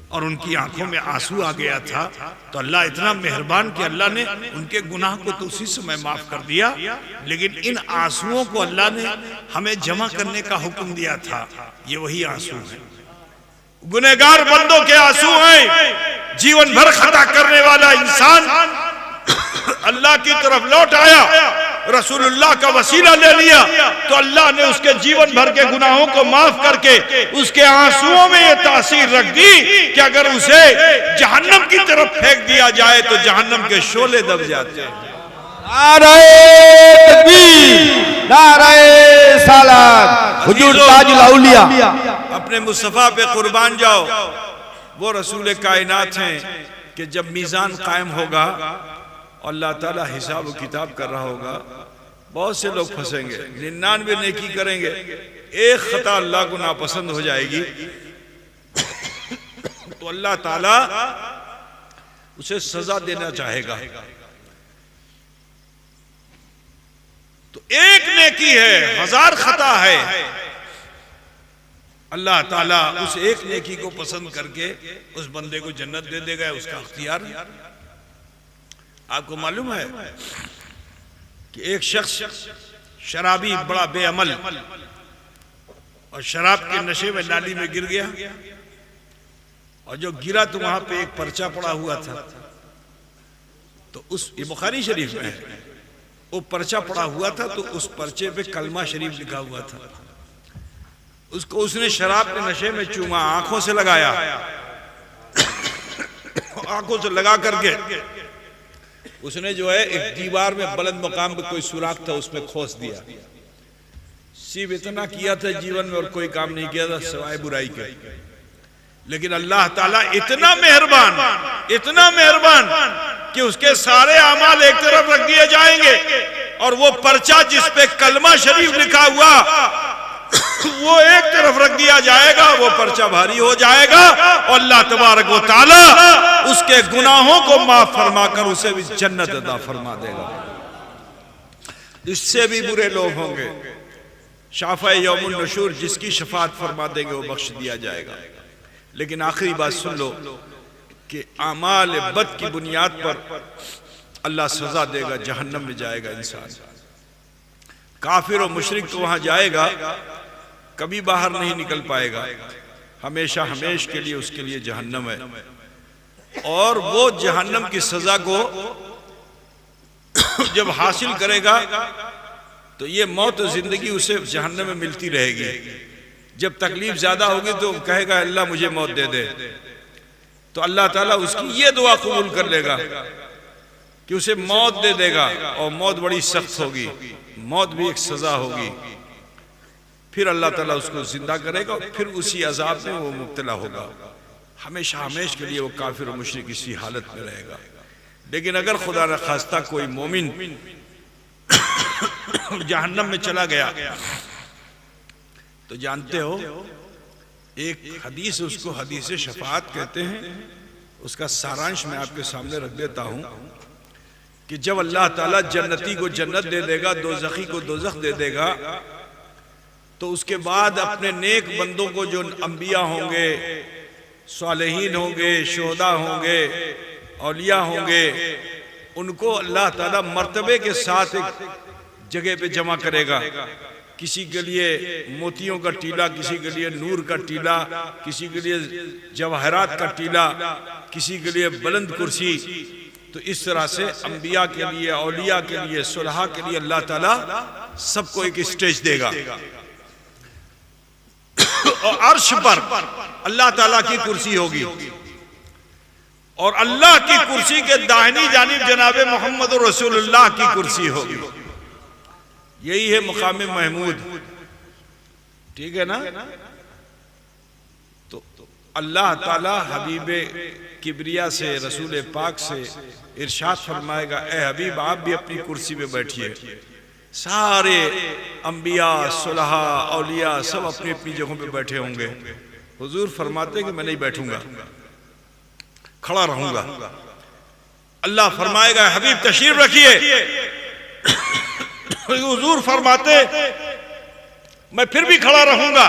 और उनकी आंखों में आंसू आ गया था। तो अल्लाह इतना मेहरबान कि अल्लाह ने उनके गुनाह को तो उसी समय माफ कर दिया, लेकिन इन आंसुओं को अल्लाह ने हमें जमा करने का हुक्म दिया था। ये वही आंसू हैं, गुनहगार बंदों के आंसू हैं। जीवन भर खता करने वाला इंसान अल्लाह की तरफ लौट आया, रसूलुल्लाह का वसीला ले लिया, तो अल्लाह ने उसके जीवन भर के गुनाहों को माफ करके उसके आंसुओं में ये तासीर रख दी कि अगर उसे जहन्नम की तरफ फेंक दिया जाए तो जहन्नम के शोले दब जाते हैं। नारे तकबीर, नारे सालात, हुजूर ताजुल औलिया। अपने मुस्तफा पे कुर्बान जाओ। वो रसूल कायनात हैं कि जब मीज़ान कायम होगा, अल्लाह ताला हिसाब किताब कर रहा होगा, बहुत से लोग फंसेंगे, 99 नेकी करेंगे, एक खता अल्लाह को नापसंद हो जाएगी तो अल्लाह ताला उसे सजा देना चाहेगा। तो एक नेकी है, 1000 खता है, अल्लाह ताला उस एक नेकी को पसंद करके उस बंदे को जन्नत दे देगा, उसका इख्तियार। आपको मालूम है कि एक शख्स शराबी, बड़ा बेअमल, और शराब के नशे में नाली में गिर गया, और जो गिरा तो वहां पे एक पर्चा पड़ा हुआ था, तो उस, ये बुखारी शरीफ में है, वो पर्चा पड़ा हुआ था, तो उस पर्चे पे कलमा शरीफ लिखा हुआ था। उसको उसने शराब के नशे में चूमा, आंखों से लगाया, आंखों से लगा करके उसने जो है एक दीवार में बुलंद मकाम पे कोई सुराख था, उसमें खोस दिया। सिर्फ इतना किया था जीवन में और कोई काम नहीं किया था सिवाय बुराई के। लेकिन अल्लाह ताला इतना मेहरबान, इतना मेहरबान कि उसके सारे अमाल एक तरफ रख दिए जाएंगे और वो पर्चा जिसपे कलमा शरीफ लिखा हुआ वो एक तरफ रख दिया जाएगा, वो पर्चा भारी हो जाएगा और अल्लाह तबारक व तआला उसके गुनाहों को माफ फरमा कर उसे भी जन्नत अता फरमा देगा। इससे भी बुरे लोग होंगे, शाफ़ाए यौमुन नशूर जिसकी शफाअत फरमा देंगे वो बख्श दिया जाएगा। लेकिन आखिरी बात सुन लो कि आमाल बद की बुनियाद पर अल्लाह सजा देगा, जहन्नम में जाएगा इंसान। काफिर और मुशरिक तो वहां जाएगा, कभी बाहर नहीं निकल पाएगा, हमेशा हमेश के लिए उसके लिए जहन्नम है। और वो जहन्नम की सजा को जब हासिल करेगा तो ये मौत जिंदगी उसे जहन्नम में मिलती रहेगी। जब तकलीफ ज्यादा होगी तो कहेगा अल्लाह मुझे मौत दे दे, तो अल्लाह ताला उसकी ये दुआ कबूल कर लेगा कि उसे मौत दे देगा, और मौत बड़ी सख्त होगी, मौत भी एक सजा होगी। फिर अल्लाह ताला उसको जिंदा करेगा, फिर उसी अजाब में वो मुब्तला होगा, हमेशा हमेश के लिए वो काफिर और मुशरिक इसी हालत में रहेगा। लेकिन अगर खुदा न खास्ता कोई मोमिन जहन्नम में चला गया तो जानते हो एक हदीस, उसको हदीस शफाअत कहते हैं, उसका सारांश मैं आपके सामने रख देता हूं कि जब अल्लाह ताला जन्नती को जन्नत दे देगा, दोज़खी को दोज़ख दे देगा, तो उसके बाद अपने नेक बंदों को जो अंबिया होंगे, सालेहीन होंगे, शोहदा होंगे, औलिया होंगे, उनको अल्लाह ताला मर्तबे के साथ एक जगह पे जमा करेगा। किसी के लिए मोतियों का टीला, किसी के लिए नूर का टीला, किसी के लिए जवाहरात का टीला, किसी के लिए बुलंद कुर्सी। तो इस तरह से अंबिया के लिए, औलिया के लिए, सुलहा के लिए अल्लाह ताला सबको एक स्टेज देगा। और अर्श पर अल्लाह ताला की कुर्सी होगी, और अल्लाह की कुर्सी के दाहिनी जानिब जनाबे मोहम्मद रसूलुल्लाह की कुर्सी होगी। यही है मुकाम महमूद, ठीक है ना। तो अल्लाह ताला हबीबे किबरिया से, रसूल पाक से इरशाद फरमाएगा, ए हबीब आप भी अपनी कुर्सी पे बैठिए। सारे अंबिया, सुलहा, औलिया सब अपनी अपनी जगहों पे बैठे होंगे। हुजूर फरमाते कि मैं नहीं बैठूंगा, खड़ा रहूंगा। अल्लाह फरमाएगा हबीब तशरीफ रखिए, हुजूर फरमाते मैं फिर भी खड़ा रहूंगा।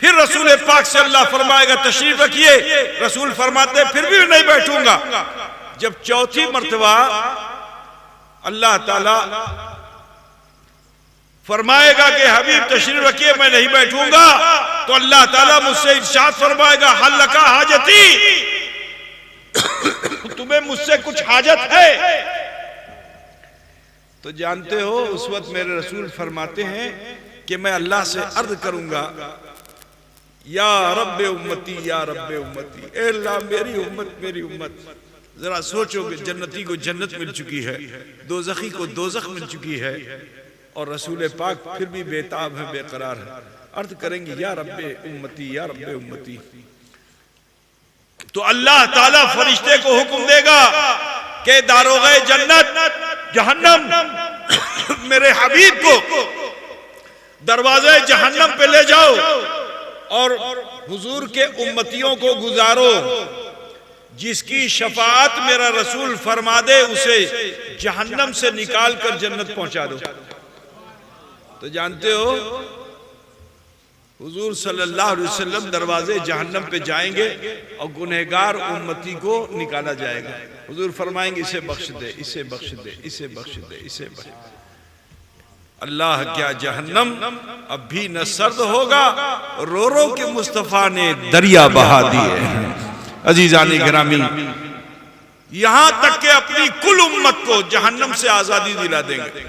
फिर रसूल पाक से अल्लाह फरमाएगा तशरीफ रखिए, रसूल फरमाते फिर भी नहीं बैठूंगा। जब चौथी मर्तबा अल्लाह ताला फरमाएगा कि हबीब तशरीफ रखिए मैं नहीं बैठूंगा, तो अल्लाह ताला मुझसे इरशाद फरमाएगा हल लका हाजती, तुम्हें मुझसे कुछ हाजत है? तो जानते हो उस वक्त मेरे रसूल फरमाते हैं कि मैं अल्लाह से अर्ज करूंगा या रब्बे उम्मती, या रब्बे उम्मती, ए अल्लाह मेरी उम्मत, मेरी उम्मत। जरा सोचोगे, जन्नती को जन्नत मिल चुकी है, दोज़खी को दोज़ख मिल चुकी है, और रसूल पाक फिर भी बेताब है, बेकरार है। अर्थ करेंगे या रब्बे उम्मती, या रब्बे उम्मती। तो अल्लाह ताला फरिश्ते को हुक्म देगा कि दारोगे जन्नत जहन्नम मेरे हबीब को दरवाजे जहन्नम पे ले जाओ और हुजूर के उम्मतियों को गुजारो, जिसकी शफाअत मेरा रसूल फरमा दे उसे जहन्नम से निकाल कर जन्नत पहुंचा दो। तो जानते हो हुजूर सल्लल्लाहु अलैहि वसल्लम दरवाजे जहन्नम पे जाएंगे और गुनहगार उम्मती को निकाला जाएगा। हुजूर फरमाएंगे इसे बख्श दे, इसे बख्श दे, इसे बख्श दे, इसे बख्श दे। अल्लाह क्या जहन्नम अब भी न सर्द होगा, रो रो के मुस्तफा ने दरिया बहा दिए हैं। अजीजानी गिरामी, यहां तक कि अपनी कुल उम्मत को जहन्नम से आजादी दिला देंगे।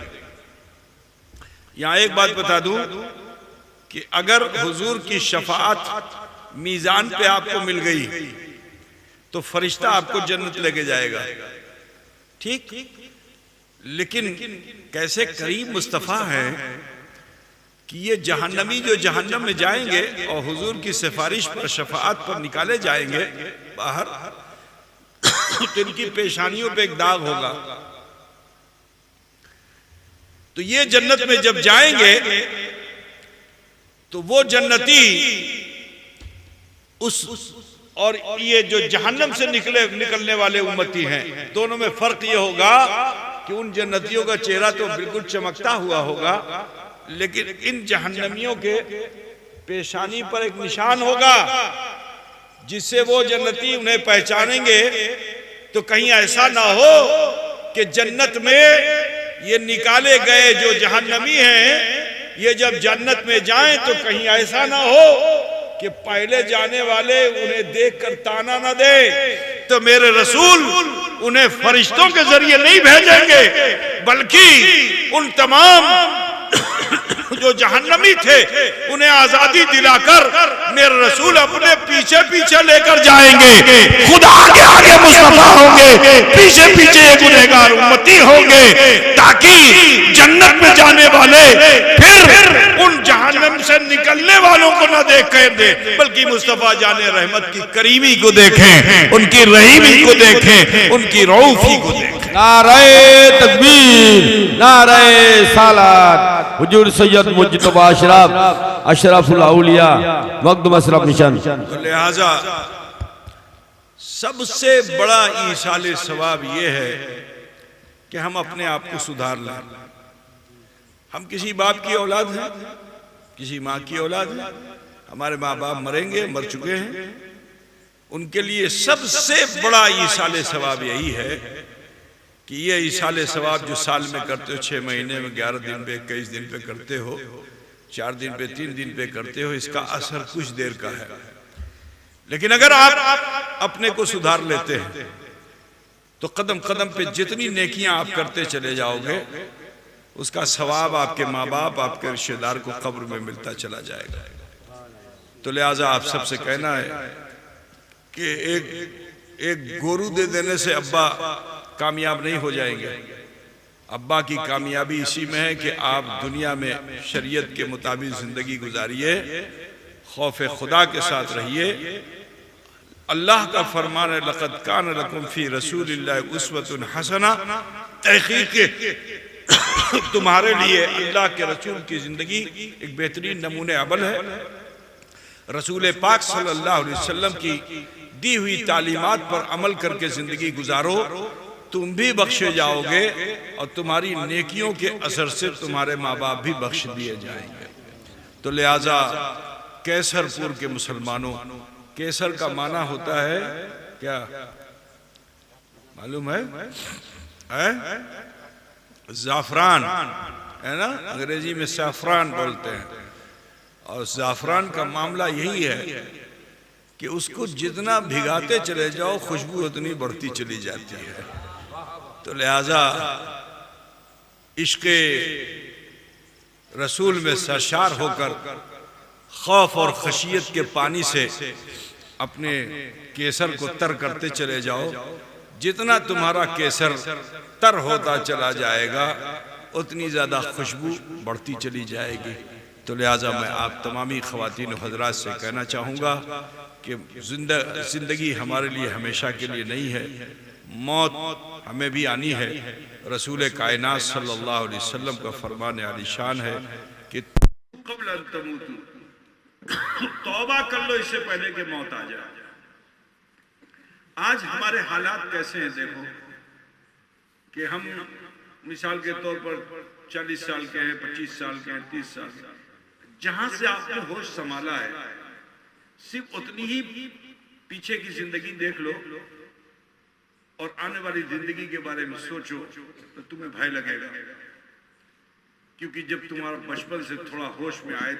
यहां एक बात बता दूं कि अगर हुजूर की शफाअत मीजान पे आपको मिल गई तो फरिश्ता आपको जन्नत लेके जाएगा, ठीक? लेकिन कैसे करीब मुस्तफा है कि ये जहन्नमी जो जहन्नम में जाएंगे और हुजूर की सिफारिश पर, शफाअत पर निकाले जाएंगे बाहर, तो इनकी पेशानियों पे एक दाग होगा। तो ये जन्नत में जब जाएंगे तो वो जन्नती उस और ये जो जहन्नम से निकलने वाले उम्मती हैं, दोनों में फर्क ये होगा कि उन जन्नतियों का चेहरा तो बिल्कुल चमकता हुआ होगा, लेकिन इन जहन्नमियों के पेशानी पर एक निशान होगा जिससे वो जन्नती उन्हें पहचानेंगे। तो कहीं ऐसा ना हो कि जन्नत में ये निकाले गए जो जहन्नमी हैं, ये जब जन्नत में जाएं तो कहीं ऐसा ना हो कि पहले जाने वाले उन्हें देखकर ताना ना दे। तो मेरे रसूल उन्हें फरिश्तों के जरिए नहीं भेजेंगे, बल्कि उन तमाम जो जहन्नमी थे उन्हें आजादी दिलाकर मेरे रसूल अपने पीछे पीछे लेकर जाएंगे। खुदा आगे आगे मुस्तफा होंगे, पीछे पीछे गुनहगार उम्मती होंगे, ताकि जन्नत में जाने वाले फिर उन जहन्नम से निकलने वालों को न देखें दे, बल्कि मुस्तफा जाने रहमत की करीमी को देखें, उनकी रहीमी को देखें, उनकी रऊफी को देखें। नारे तकबीर, नारे सालात, हुजूर सैयद मुज्तबा अशरफ, अशरफुल औलिया, मखदूम अशरफ निशान। तो लिहाजा सबसे बड़ा ईसाले सवाब ये है कि हम अपने आप को सुधार लें। हम किसी बाप की औलाद हैं, किसी माँ की औलाद हैं, हमारे माँ बाप मरेंगे, मर चुके हैं, उनके लिए सबसे बड़ा ईसाले सवाब यही है कि ये ईसाले सवाब जो साल में करते हो, 6 महीने में 11 दिन पे, 21 दिन पे करते हो, 4 दिन पे, 3 दिन पे करते हो, इसका असर कुछ देर का है। लेकिन अगर आप अपने को सुधार लेते हैं तो कदम कदम पे जितनी नेकियां आप करते चले जाओगे, उसका सवाब आपके माँ बाप, आपके रिश्तेदार को कब्र में मिलता चला जाएगा। तो लिहाजा आप सबसे कहना है कि एक गोरू दे देने से अब्बा कामयाब नहीं हो जाएंगे। अब्बा की कामयाबी इसी में है कि आप दुनिया में शरीयत के मुताबिक जिंदगी गुजारिए, खौफ खुदा के साथ रहिए। अल्लाह का फरमान है लक़द कान लकुम फी रसूलिल्लाहि उस्वतुन हसना, तहक़ीक़ तुम्हारे लिए अल्लाह के रसूल की जिंदगी एक बेहतरीन नमूने अमल है। रसूल पाक सल्लल्लाहु अलैहि वसल्लम की दी हुई तालीमात पर अमल करके जिंदगी गुजारो, तुम भी बख्शे जाओगे और तुम्हारी नेकियों के असर से तुम्हारे माँ बाप भी बख्श दिए जाएंगे। तो लिहाजा कैसरपुर के मुसलमानों, केसर का माना होता है क्या मालूम है? ज़ाफ़रान है ना, अंग्रेजी में सैफ़रान बोलते हैं। और ज़ाफ़रान का मामला यही है कि उसको जितना भिगाते चले जाओ खुशबू उतनी बढ़ती चली जाती है। तो लिहाजा इश्क़े रसूल में सरशार होकर खौफ और खशियत के पानी से अपने केसर को तर करते चले जाओ। जितना तुम्हारा केसर तर होता चला जाएगा उतनी ज़्यादा खुशबू बढ़ती चली जाएगी। तो लिहाजा मैं आप तमामी ख़वातीन हज़रात से कहना चाहूँगा कि ज़िंदगी हमारे लिए हमेशा के लिए नहीं है, मौत हमें भी आनी है। रसूल कायनात सल्लल्लाहु अलैहि वसल्लम का फरमान आलीशान है कि तौबा कर लो इससे पहले कि मौत आ जाए। आज हमारे हालात कैसे हैं देखो कि हम मिसाल के तौर पर 40 साल के हैं, 25 साल के हैं, 30 साल के, जहां से आपने होश संभाला है सिर्फ उतनी ही पीछे की जिंदगी देख लो और आने वाली जिंदगी के बारे में सोचो तो तुम्हें भय लगेगा। क्योंकि जब तुम्हारा बचपन से थोड़ा होश में आए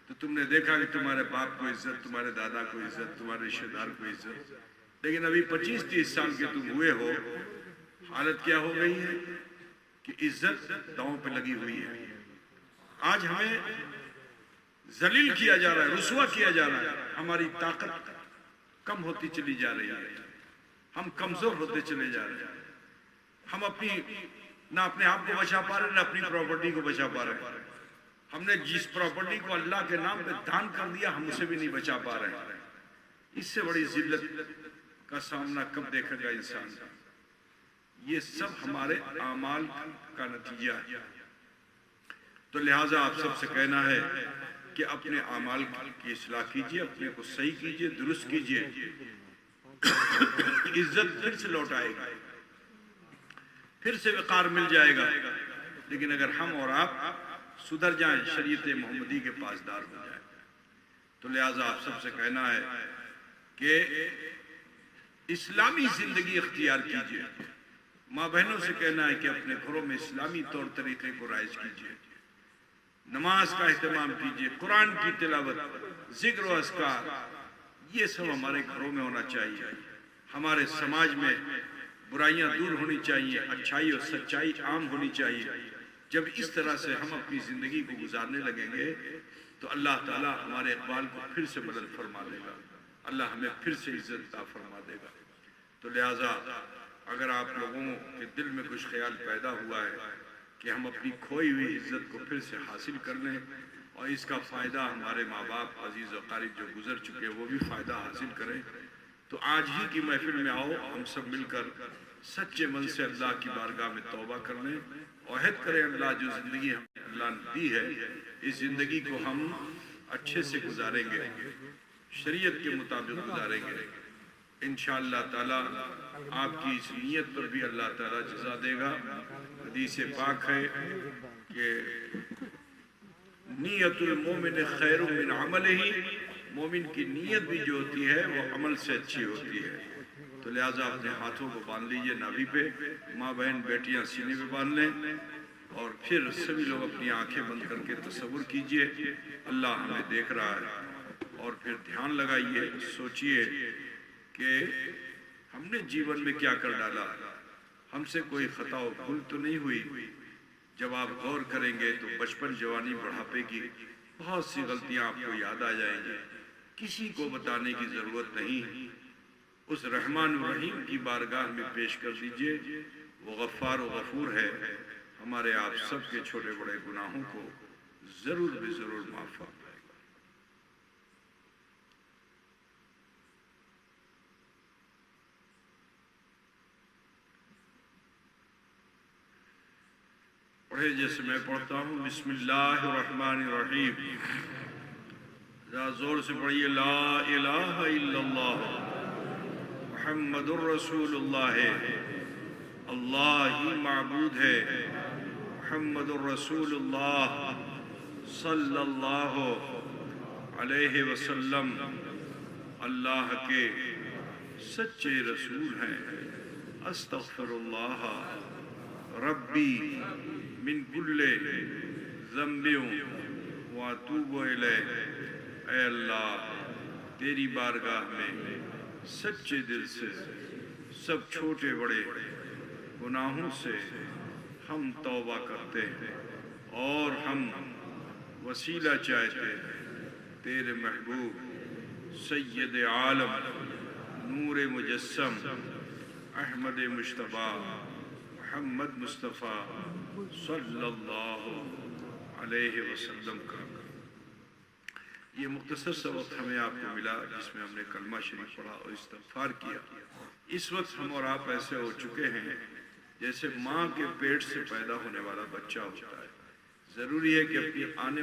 तो तुमने देखा कि तुम्हारे बाप को इज्जत, तुम्हारे दादा को इज्जत, तुम्हारे रिश्तेदार को इज्जत। लेकिन अभी 25-30 साल के तुम हुए हो, हालत क्या हो गई है कि इज्जत दांव पे लगी हुई है। आज हमें जलील किया जा रहा है, रुसवा किया जा रहा है, हमारी ताकत कम होती चली जा रही है, हम कमजोर होते चले जा रहे हैं। हम ना अपने आप को बचा पा रहे, ना अपनी प्रॉपर्टी को बचा पा रहे। हमने जिस प्रॉपर्टी को अल्लाह के नाम पे दान कर दिया हम उसे भी नहीं बचा पा रहे। इससे बड़ी जिल्लत का सामना कब देखेगा इंसान? ये सब हमारे आमाल का नतीजा है। तो लिहाजा आप सबसे कहना है कि अपने आमाल की इस्लाह कीजिए, अपने को सही कीजिए, दुरुस्त कीजिए, इज्जत फिर से लौट आएगी, फिर से वक़ार मिल जाएगा। लेकिन अगर हम और आप सुधर जाएं, शरीयत मोहम्मदी के पासदार हो जाए। तो लिहाजा आप सबसे कहना है कि इस्लामी जिंदगी इख्तियार कीजिए। माँ बहनों से कहना है कि अपने घरों में इस्लामी तौर तरीके को राइज कीजिए, नमाज का एहतमाम कीजिए, कुरान की तिलावत, जिक्र व अस्कार, ये सब हमारे घरों में होना चाहिए। हमारे समाज में बुराइयां दूर होनी चाहिए, अच्छाई और सच्चाई आम होनी चाहिए। जब इस तरह से हम अपनी जिंदगी को गुजारने लगेंगे तो अल्लाह ताला हमारे इकबाल को फिर से बुलंद फरमा देगा, अल्लाह हमें फिर से इज्जत अता फरमा देगा। तो लिहाजा अगर आप लोगों के दिल में कुछ ख्याल पैदा हुआ है कि हम अपनी खोई हुई इज्जत को फिर से हासिल कर लें और इसका फ़ायदा हमारे माँ बाप, अजीज़ और क़रीब जो गुजर चुके हैं वो भी फ़ायदा हासिल करें, तो आज ही की महफिल में आओ, हम सब मिलकर सच्चे मन से अल्लाह की बारगाह में तौबा कर लें, ओहद करें अल्लाह जो ज़िंदगी हमें अल्लाह ने दी है इस ज़िंदगी को हम अच्छे से गुजारेंगे, शरीयत के मुताबिक गुजारेंगे। इंशाअल्लाह ताला आपकी इस नीयत पर भी अल्लाह ताला जज़ा देगा। हदीस पाक है कि नीयतुल मोमिन खैरुम मिन अमलिही, मोमिन की नीयत भी जो होती है वो अमल से अच्छी होती है। तो लिहाजा अपने हाथों को बांध लीजिए नाभि पे, माँ बहन बेटियां सीने पे बांध लें और फिर सभी लोग अपनी आंखें बंद करके तसव्वुर कीजिए अल्लाह हमें देख रहा है। और फिर ध्यान लगाइए, सोचिए कि हमने जीवन में क्या कर डाला, हमसे कोई खता और भूल तो नहीं हुई। जब आप गौर करेंगे तो बचपन, जवानी, बुढ़ापे की बहुत सी गलतियां आपको याद आ जाएंगी। किसी को बताने की जरूरत नहीं, उस रहमान रहीम की बारगाह में पेश कर दीजिए, वो गफ्फार व गफूर है, हमारे आप सबके छोटे बड़े गुनाहों को जरूर भी जरूर माफ फरमाएगा। पढ़े जैसे मैं पढ़ता हूँ, बिस्मिल्लाहिर्रहमानिर्रहीम। जरा जोर से पढ़िए ला इलाहा इल्लल्लाह मुहम्मदुर रसूलुल्लाह, अल्लाह ही माबूद है, मुहम्मदुर रसूलुल्लाह सल्लल्लाहु अलैहि वसल्लम अल्लाह के सच्चे रसूल हैं। अस्तगफिरुल्लाह रब्बी मिन कुल्ले ज़म्बियों व अतूबु इलैह। ऐ अल्लाह, तेरी बारगाह में सच्चे दिल से सब छोटे बड़े गुनाहों से हम तौबा करते हैं और हम वसीला चाहते हैं तेरे महबूब सैयद आलम नूर मुजस्सम अहमद मुश्तबा मोहम्मद मुस्तफ़ा सल्लल्लाहु अलैहि वसल्लम का। ये मुख्तसर सा वक्त हमें आपको मिला जिसमें हमने कलमा शरीफ पढ़ा और इस्तग़फ़ार किया। इस वक्त हम और आप ऐसे हो चुके हैं जैसे माँ के पेट से पैदा होने वाला बच्चा होता है। ज़रूरी है कि अपनी आने